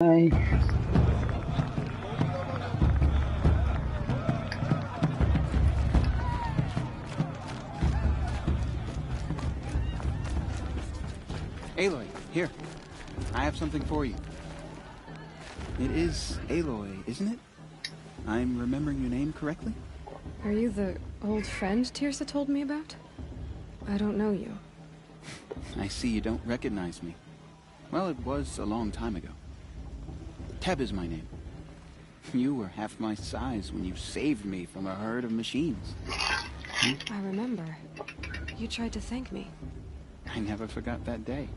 Hi. Aloy, here. I have something for you. It is Aloy, isn't it? I'm remembering your name correctly? Are you the old friend Tirsa told me about? I don't know you. I see you don't recognize me. Well, it was a long time ago. Teb is my name. You were half my size when you saved me from a herd of machines. I remember. You tried to thank me. I never forgot that day.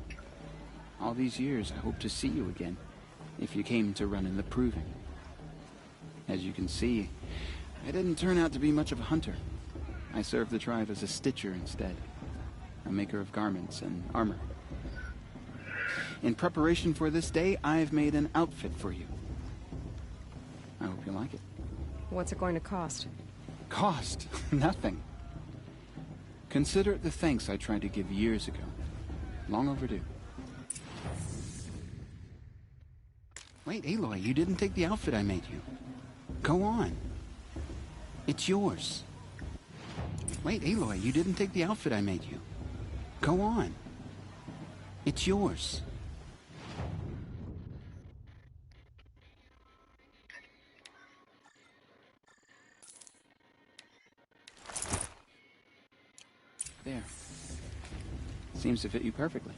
All these years, I hope to see you again, if you came to run in the Proving. As you can see, I didn't turn out to be much of a hunter. I served the tribe as a stitcher instead, a maker of garments and armor. In preparation for this day, I've made an outfit for you. I hope you like it. What's it going to cost? Cost? Nothing. Consider it the thanks I tried to give years ago. Long overdue. Wait, Aloy, you didn't take the outfit I made you. Go on. It's yours. Wait, Aloy, you didn't take the outfit I made you. Go on. It's yours. There. Seems to fit you perfectly.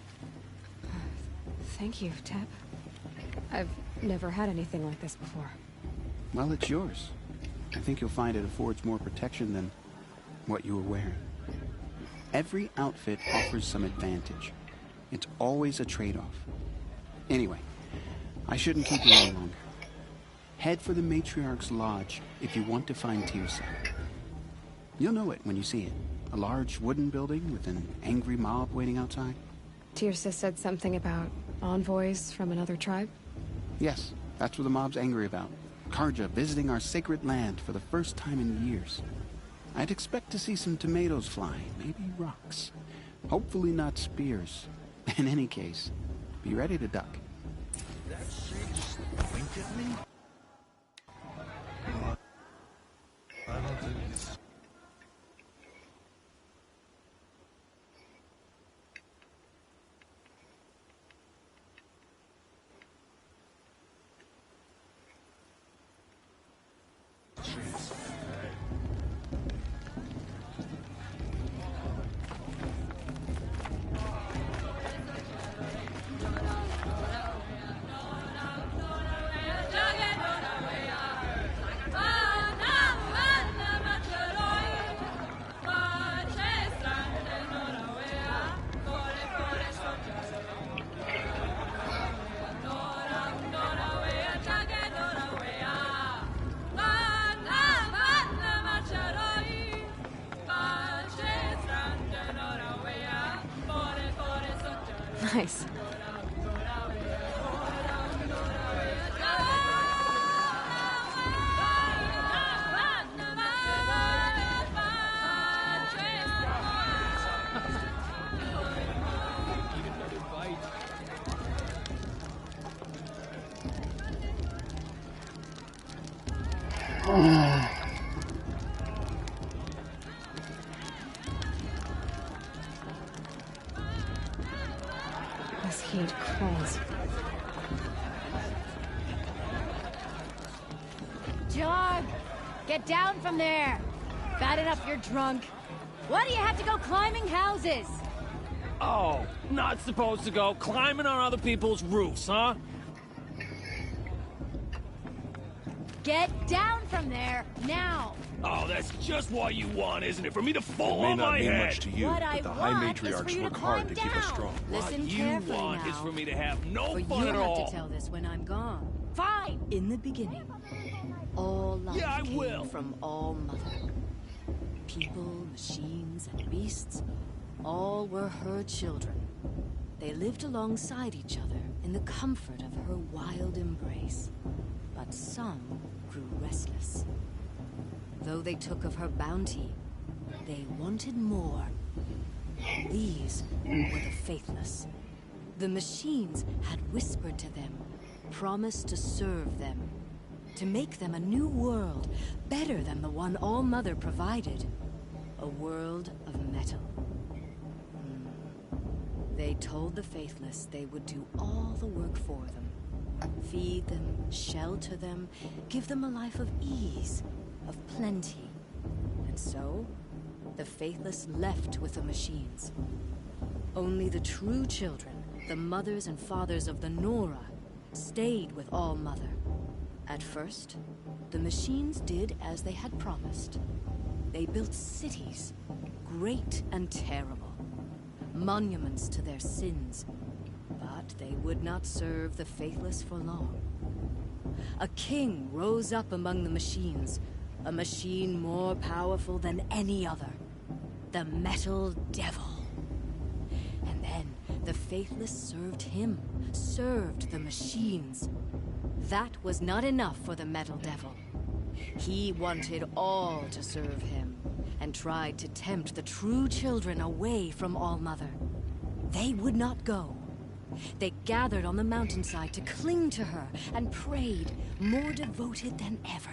Thank you, Teb. I've never had anything like this before. Well, it's yours. I think you'll find it affords more protection than what you were wearing. Every outfit offers some advantage. It's always a trade-off. Anyway, I shouldn't keep you any longer. Head for the Matriarch's Lodge if you want to find Tirsa. You'll know it when you see it. A large wooden building with an angry mob waiting outside. Tirsa said something about envoys from another tribe? Yes, that's what the mob's angry about. Carja visiting our sacred land for the first time in years. I'd expect to see some tomatoes fly, maybe rocks. Hopefully not spears. In any case, be ready to duck. That sage winked at me? I don't think it's... Nice. This heat crawls. Jog! Get down from there! Bad enough you're drunk. Why do you have to go climbing houses? Oh, not supposed to go climbing on other people's roofs, huh? Get down from there, now! Oh, that's just what you want, isn't it? For me to It fall may on not my mean head. much to you, What but I the High want is for Matriarchs you to work hard to climb keep us down. strong. Listen What you carefully want now. is for me to have no For fun you at have all. to tell this when I'm gone. Fine! In the beginning, all life Yeah, I came will. from All Mother. People, machines, and beasts, all were her children. They lived alongside each other in the comfort of her wild embrace. But some grew restless. Though they took of her bounty, they wanted more. These were the faithless. The machines had whispered to them, promised to serve them, to make them a new world, better than the one All-Mother provided. A world of metal. They told the Faithless they would do all the work for them. Feed them, shelter them, give them a life of ease, of plenty. And so, the Faithless left with the machines. Only the true children, the mothers and fathers of the Nora, stayed with All-Mother. At first, the machines did as they had promised. They built cities, great and terrible, monuments to their sins. But they would not serve the Faithless for long. A king rose up among the machines, a machine more powerful than any other. The Metal Devil. And then the Faithless served him, served the machines. That was not enough for the Metal Devil. He wanted all to serve him, and tried to tempt the true children away from All-Mother. They would not go. They gathered on the mountainside to cling to her and prayed, more devoted than ever.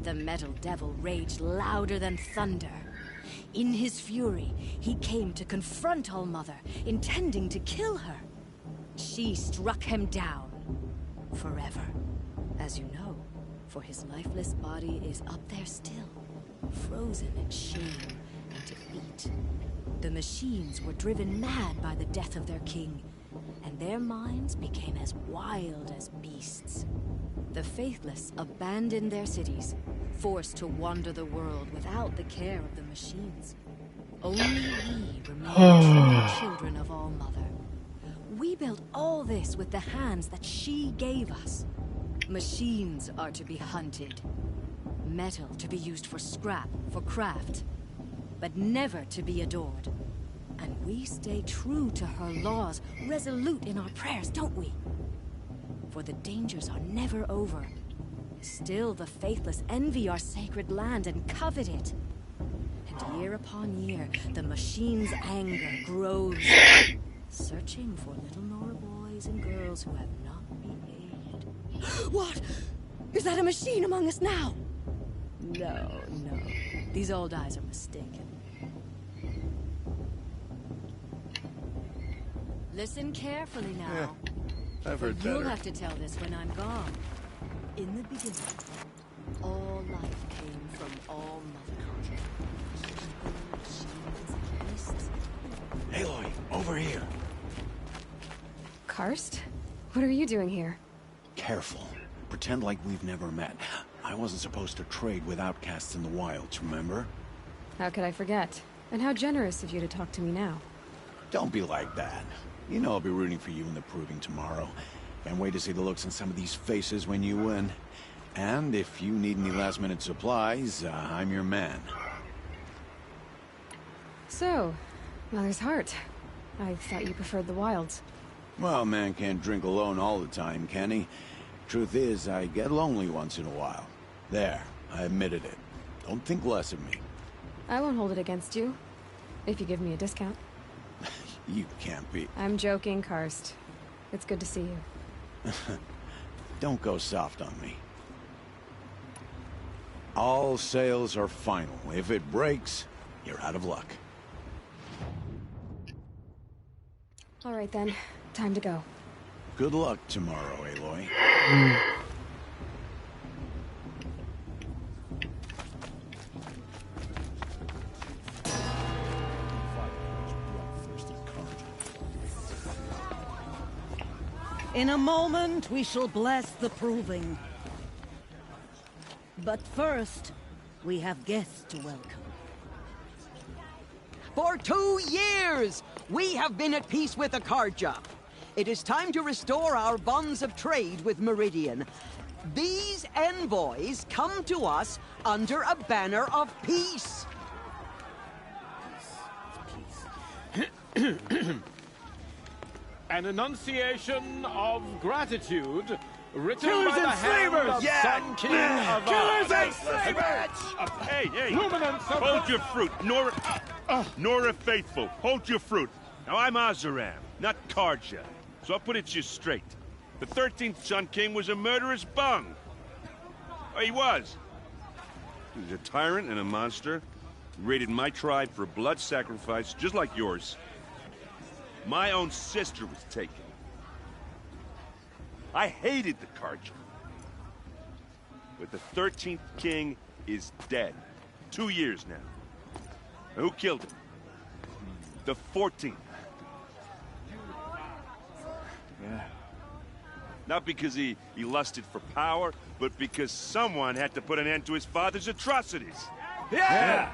The Metal Devil raged louder than thunder. In his fury, he came to confront All-Mother, intending to kill her. She struck him down. Forever. As you know, for his lifeless body is up there still, frozen in shame and defeat. The machines were driven mad by the death of their king, and their minds became as wild as beasts. The Faithless abandoned their cities, forced to wander the world without the care of the machines. Only we remain true children of All-Mother. We built all this with the hands that she gave us. Machines are to be hunted. Metal to be used for scrap, for craft. But never to be adored. And we stay true to her laws, resolute in our prayers, don't we? For the dangers are never over. Still the Faithless envy our sacred land and covet it. And year upon year, the machine's anger grows, searching for little Nora boys and girls who have not behaved. What? Is that a machine among us now? No, no. These old eyes are mistaken. Listen carefully now. I've heard You'll better. have to tell this when I'm gone. In the beginning, all life came from All-Mother. People, machines, and beasts. Aloy, over here. Karst? What are you doing here? Careful. Pretend like we've never met. I wasn't supposed to trade with outcasts in the wilds, remember? How could I forget? And how generous of you to talk to me now. Don't be like that. You know I'll be rooting for you in the proving tomorrow. Can't wait to see the looks on some of these faces when you win. And if you need any last-minute supplies, I'm your man. So, Mother's Heart. I thought you preferred the wilds. Well, a man can't drink alone all the time, can he? Truth is, I get lonely once in a while. There, I admitted it. Don't think less of me. I won't hold it against you, if you give me a discount. You can't be... I'm joking, Karst. It's good to see you. Don't go soft on me. All sales are final. If it breaks, you're out of luck. All right then, time to go. Good luck tomorrow, Aloy. In a moment, we shall bless the proving. But first, we have guests to welcome. For 2 years, we have been at peace with Akarja. It is time to restore our bonds of trade with Meridian. These envoys come to us under a banner of peace. An enunciation of gratitude written Killers by the and hand slavers! of Yeah! Sun King of Killers and slavers! Hey, hey! Luminance of Hold your fruit, Nora Faithful. Hold your fruit. Now I'm Azaram, not Karja, so I'll put it to you straight. The 13th Sun King was a murderous bung. Oh, he was. He was a tyrant and a monster. He raided my tribe for blood sacrifice, just like yours. My own sister was taken. I hated the Carja. But the 13th King is dead. 2 years now. And who killed him? The 14th. Yeah. Not because he lusted for power, but because someone had to put an end to his father's atrocities. Yeah!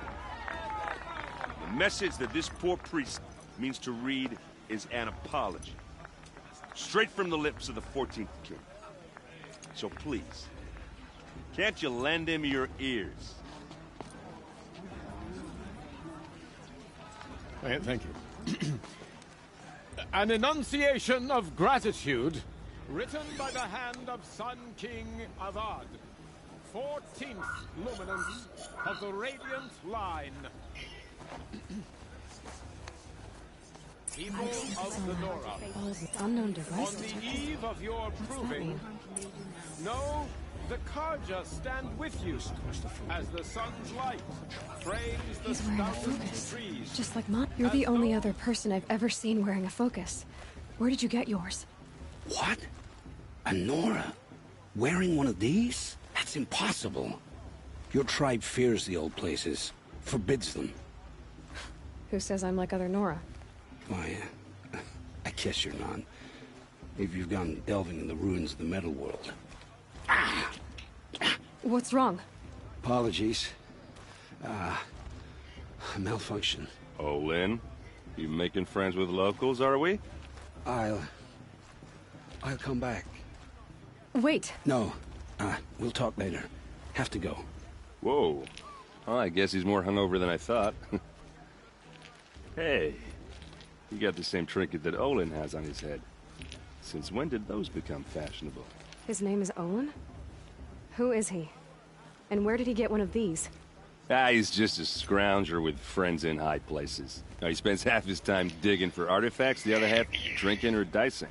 The message that this poor priest means to read is an apology. Straight from the lips of the 14th King. So please, can't you lend him your ears? Thank you. An enunciation of gratitude, written by the hand of Sun King Avad, 14th luminance of the Radiant Line. People of the Nora, All unknown on devices. the eve of your What's that proving, mean? know the Carja stand with you as the sun's light frames the He's wearing a thousand focus. trees. Just like mine. You're the only other person I've ever seen wearing a focus. Where did you get yours? What? A Nora? Wearing one of these? That's impossible. Your tribe fears the old places, forbids them. Who says I'm like other Nora? Why, I guess you're not. If you've gone delving in the ruins of the metal world. What's wrong? Apologies. Malfunction. Oh, Lynn, you making friends with locals, are we? I'll come back. Wait. No, we'll talk later. Have to go. Whoa. Well, I guess he's more hungover than I thought. Hey, you got the same trinket that Olin has on his head. Since when did those become fashionable? His name is Olin? Who is he? And where did he get one of these? He's just a scrounger with friends in high places. Now, he spends half his time digging for artifacts, the other half drinking or dicing.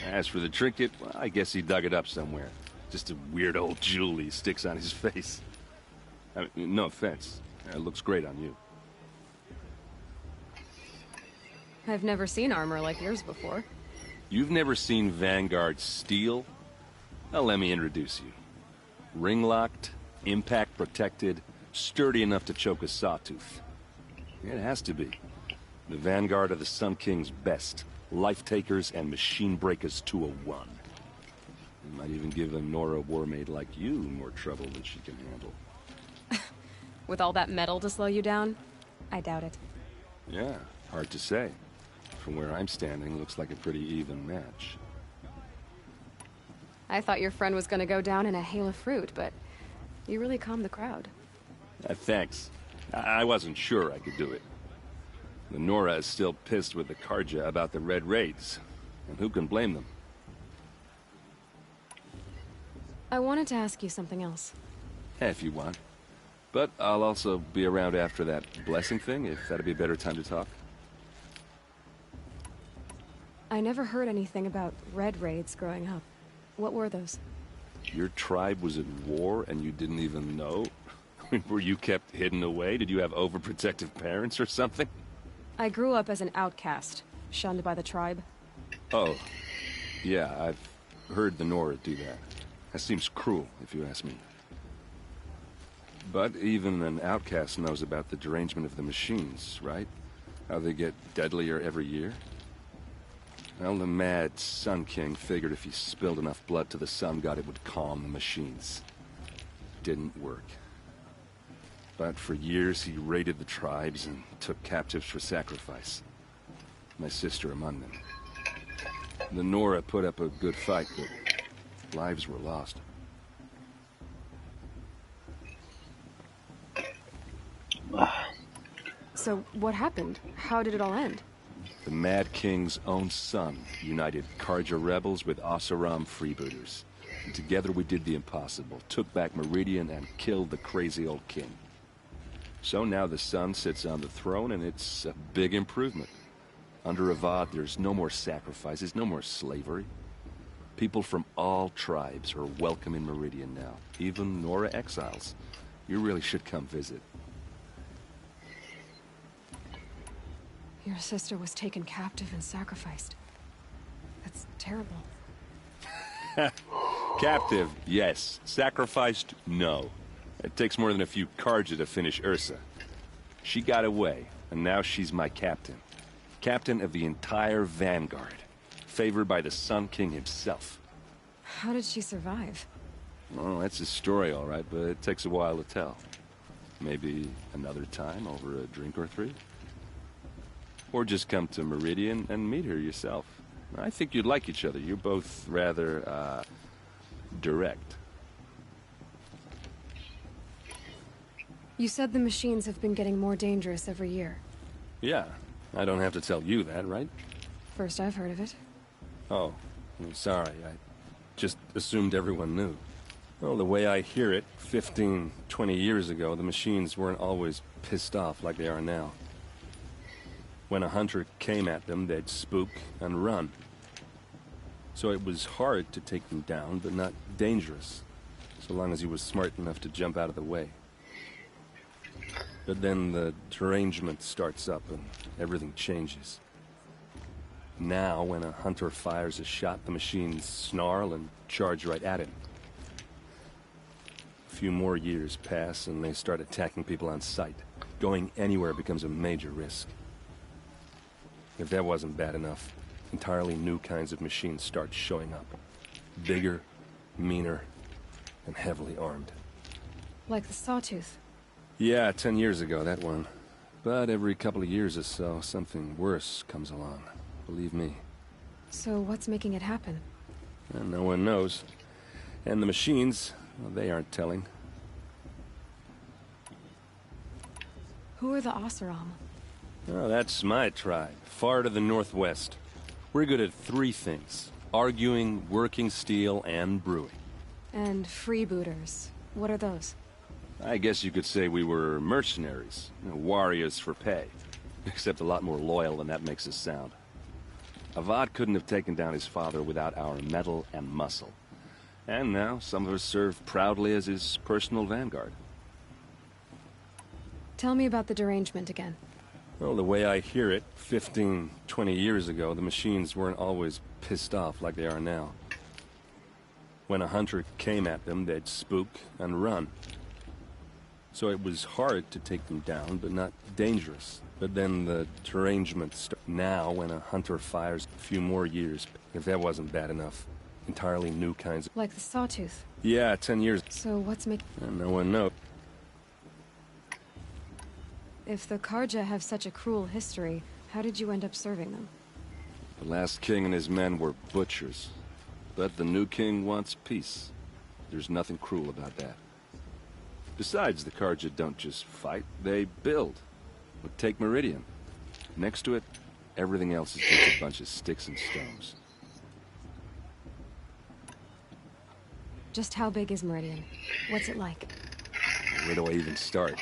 As for the trinket, well, I guess he dug it up somewhere. Just a weird old jewel he sticks on his face. I mean, no offense. It looks great on you. I've never seen armor like yours before. You've never seen Vanguard steel? Well, let me introduce you. Ring-locked, impact-protected, sturdy enough to choke a sawtooth. It has to be. The Vanguard of the Sun King's best. Life-takers and machine breakers to a one. It might even give a Nora warmaid like you more trouble than she can handle. With all that metal to slow you down? I doubt it. Yeah, hard to say. From where I'm standing, looks like a pretty even match. I thought your friend was gonna go down in a hail of fruit, but you really calmed the crowd. Thanks. I wasn't sure I could do it. The Nora is still pissed with the Carja about the Red Raids. And who can blame them? I wanted to ask you something else. If you want. But I'll also be around after that blessing thing, if that'd be a better time to talk. I never heard anything about Red Raids growing up. What were those? Your tribe was at war and you didn't even know? Were you kept hidden away? Did you have overprotective parents or something? I grew up as an outcast, shunned by the tribe. Oh, yeah, I've heard the Nora do that. That seems cruel, if you ask me. But even an outcast knows about the derangement of the machines, right? How they get deadlier every year? Well, the mad Sun King figured if he spilled enough blood to the Sun God, it would calm the machines. Didn't work. But for years, he raided the tribes and took captives for sacrifice. My sister among them. The Nora put up a good fight, but lives were lost. So, what happened? How did it all end? The Mad King's own son united Carja rebels with Oseram freebooters. And together we did the impossible, took back Meridian and killed the crazy old king. So now the Sun sits on the throne and it's a big improvement. Under Avad, there's no more sacrifices, no more slavery. People from all tribes are welcome in Meridian now, even Nora exiles. You really should come visit. Your sister was taken captive and sacrificed. That's terrible. Captive, yes. Sacrificed, no. It takes more than a few Carja to finish Ursa. She got away, and now she's my captain. Captain of the entire Vanguard. Favored by the Sun King himself. How did she survive? Well, that's a story, all right, but it takes a while to tell. Maybe another time over a drink or three? Or just come to Meridian and meet her yourself. I think you'd like each other. You're both rather, direct. You said the machines have been getting more dangerous every year. Yeah, I don't have to tell you that, right? First I've heard of it. Oh, I'm sorry. I just assumed everyone knew. Well, the way I hear it, 15, 20 years ago, the machines weren't always pissed off like they are now. When a hunter came at them, they'd spook and run. So it was hard to take them down, but not dangerous, so long as he was smart enough to jump out of the way. But then the derangement starts up and everything changes. Now, when a hunter fires a shot, the machines snarl and charge right at him. A few more years pass and they start attacking people on sight. Going anywhere becomes a major risk. If that wasn't bad enough, entirely new kinds of machines start showing up. Bigger, meaner, and heavily armed. Like the Sawtooth. Yeah, 10 years ago, that one. But every couple of years or so, something worse comes along. Believe me. So what's making it happen? Well, no one knows. And the machines, well, they aren't telling. Who are the Oseram? Oh, that's my tribe, far to the northwest. We're good at three things. Arguing, working steel, and brewing. And freebooters. What are those? I guess you could say we were mercenaries. Warriors for pay. Except a lot more loyal than that makes us sound. Avad couldn't have taken down his father without our metal and muscle. And now, some of us serve proudly as his personal vanguard. Tell me about the derangement again. Well, the way I hear it, 15, 20 years ago, the machines weren't always pissed off like they are now. When a hunter came at them, they'd spook and run. So it was hard to take them down, but not dangerous. But then the derangement now, when a hunter fires a few more years, if that wasn't bad enough, entirely new kinds of... Like the Sawtooth? Yeah, 10 years... So what's making... No one knows. If the Carja have such a cruel history, how did you end up serving them? The last king and his men were butchers. But the new king wants peace. There's nothing cruel about that. Besides, the Carja don't just fight, they build. But take Meridian. Next to it, everything else is just a bunch of sticks and stones. Just how big is Meridian? What's it like? Where do I even start?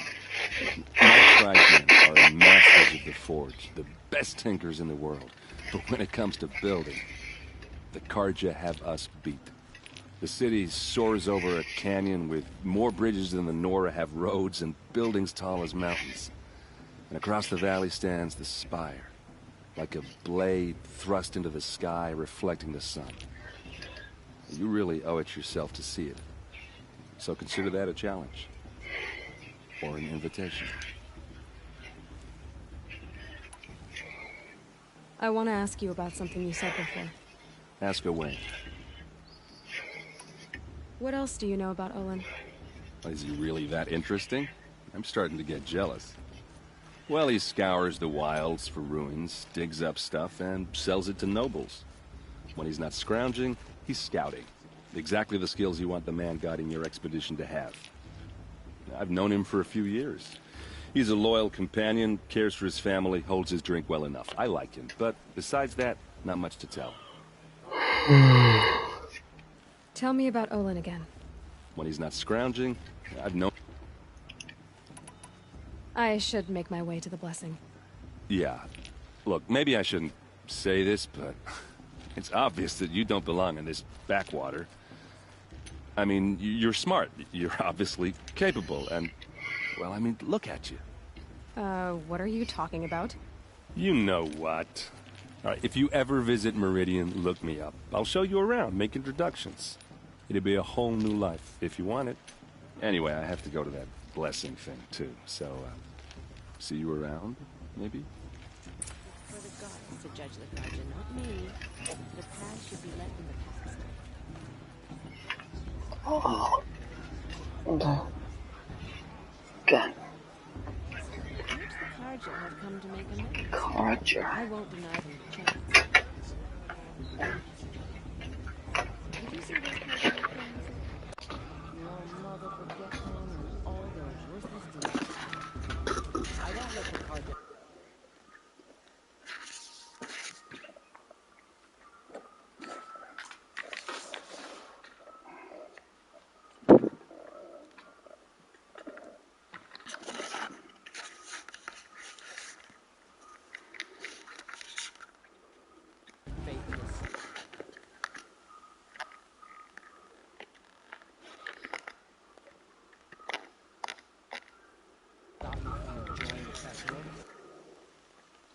My tribesmen are masters of the forge, the best tinkers in the world. But when it comes to building, the Carja have us beat. The city soars over a canyon with more bridges than the Nora have roads and buildings tall as mountains. And across the valley stands the spire, like a blade thrust into the sky reflecting the sun. You really owe it yourself to see it. So consider that a challenge. Or an invitation. I want to ask you about something you said before. Ask away. What else do you know about Olin? Is he really that interesting? I'm starting to get jealous. Well, he scours the wilds for ruins, digs up stuff, and sells it to nobles. When he's not scrounging, he's scouting. Exactly the skills you want the man guiding your expedition to have. I've known him for a few years. He's a loyal companion, cares for his family, holds his drink well enough. I like him, but besides that, not much to tell. Tell me about Olin again. When he's not scrounging, I've known... I should make my way to the blessing. Yeah. Look, maybe I shouldn't say this, but It's obvious that you don't belong in this backwater. I mean, you're smart. You're obviously capable, and... well, I mean, look at you. What are you talking about? You know what. All right, if you ever visit Meridian, look me up. I'll show you around, make introductions. It'll be a whole new life, if you want it. Anyway, I have to go to that blessing thing, too. So, see you around, maybe? For the gods to judge the Guardian, not me. The past should be left in the past. Oh. Okay. Perhaps the Carja have come to make amends. Carja. I won't deny them the chance. Did you see those